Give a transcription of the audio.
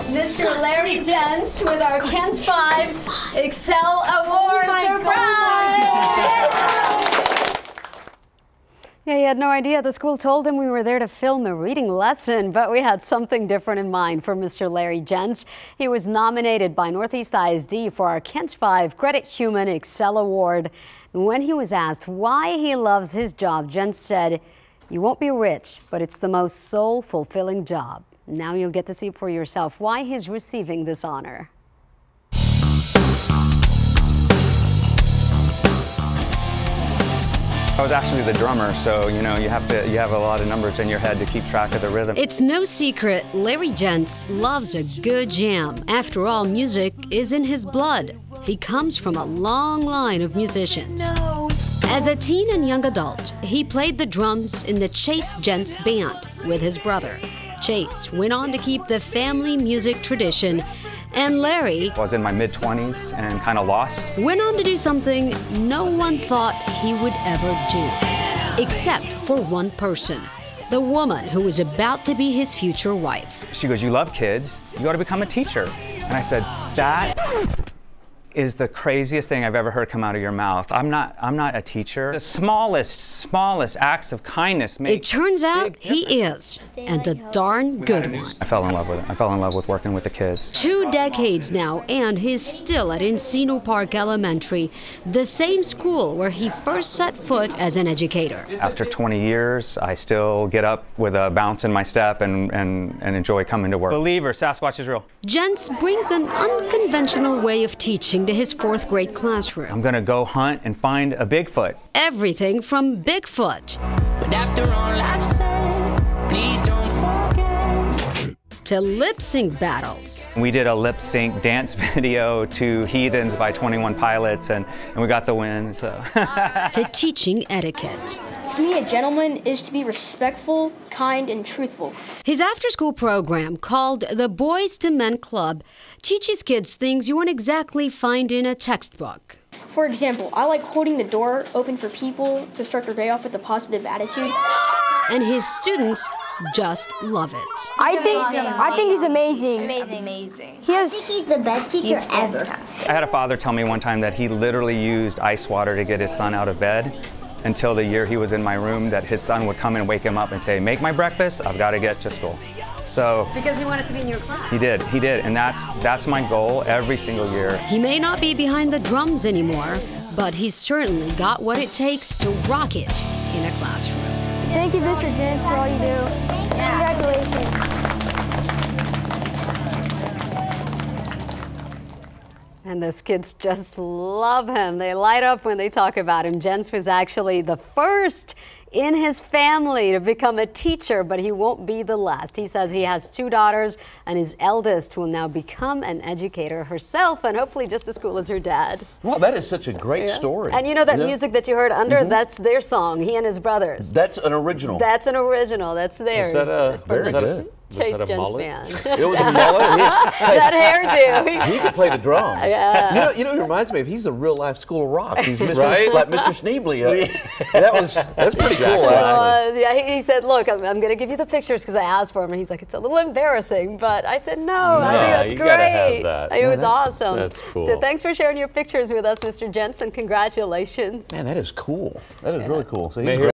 Mr. Larry Jentz with our Jentz 5 Excel Award surprise! Yeah, he had no idea. The school told him we were there to film a reading lesson, but we had something different in mind for Mr. Larry Jentz. He was nominated by Northeast ISD for our Jentz 5 Credit Human Excel Award. When he was asked why he loves his job, Jentz said, "You won't be rich, but it's the most soul-fulfilling job." Now you'll get to see for yourself why he's receiving this honor. I was actually the drummer, so you have a lot of numbers in your head to keep track of the rhythm. It's no secret Larry Jentz loves a good jam. After all, music is in his blood. He comes from a long line of musicians. As a teen and young adult, he played the drums in the Chase Jentz band with his brother. Chase went on to keep the family music tradition, and Larry I was in my mid-20s and kind of lost. Went on to do something no one thought he would ever do, except for one person, the woman who was about to be his future wife. She goes, "You love kids, you ought to become a teacher." And I said, "That is the craziest thing I've ever heard come out of your mouth. I'm not a teacher." The smallest acts of kindness make It turns out he is, and a darn good one. I fell in love with it. I fell in love with working with the kids. 2 decades now, and he's still at Encino Park Elementary, the same school where he first set foot as an educator. After 20 years, I still get up with a bounce in my step and enjoy coming to work. Believer, Sasquatch is real. Jentz brings an unconventional way of teaching to his 4th grade classroom. I'm gonna go hunt and find a Bigfoot. Everything from Bigfoot But after all I've said, please don't forget. to lip sync battles. We did a lip sync dance video to Heathens by 21 Pilots and we got the win, so. To teaching etiquette. To me, a gentleman is to be respectful, kind, and truthful. His after-school program, called the Boys to Men Club, teaches kids things you won't exactly find in a textbook. For example, I like holding the door open for people to start their day off with a positive attitude. And his students just love it. I think he's amazing. Amazing. He's the best teacher ever. I had a father tell me one time that he literally used ice water to get his son out of bed until the year he was in my room, that his son would come and wake him up and say, "Make my breakfast, I've got to get to school." So Because he wanted to be in your class. he did, and that's my goal every single year. He may not be behind the drums anymore, but he's certainly got what it takes to rock it in a classroom. Thank you, Mr. Jentz, for all you do. Congratulations. And those kids just love him. They light up when they talk about him. Jentz was actually the first in his family to become a teacher, but he won't be the last. He says he has 2 daughters, and his eldest will now become an educator herself, and hopefully just as cool as her dad. Well, that is such a great story. And you know that music that you heard under, that's their song, he and his brothers. That's an original. That's an original. That's theirs. Very good. Chase Jentz band. It was a mullet. That hairdo. He could play the drums. Yeah. You know, he reminds me of, he's a real life School of Rock. He's Mr. like Mr. Schneebly. That's pretty cool, actually. Yeah, he said, "Look, I'm going to give you the pictures," because I asked for him, and he's like, "It's a little embarrassing," but I said, "No, I think that's you great." gotta have that. It was awesome. That's cool. So thanks for sharing your pictures with us, Mr. Jentz, and congratulations. Man, that is cool. That is really cool. So he's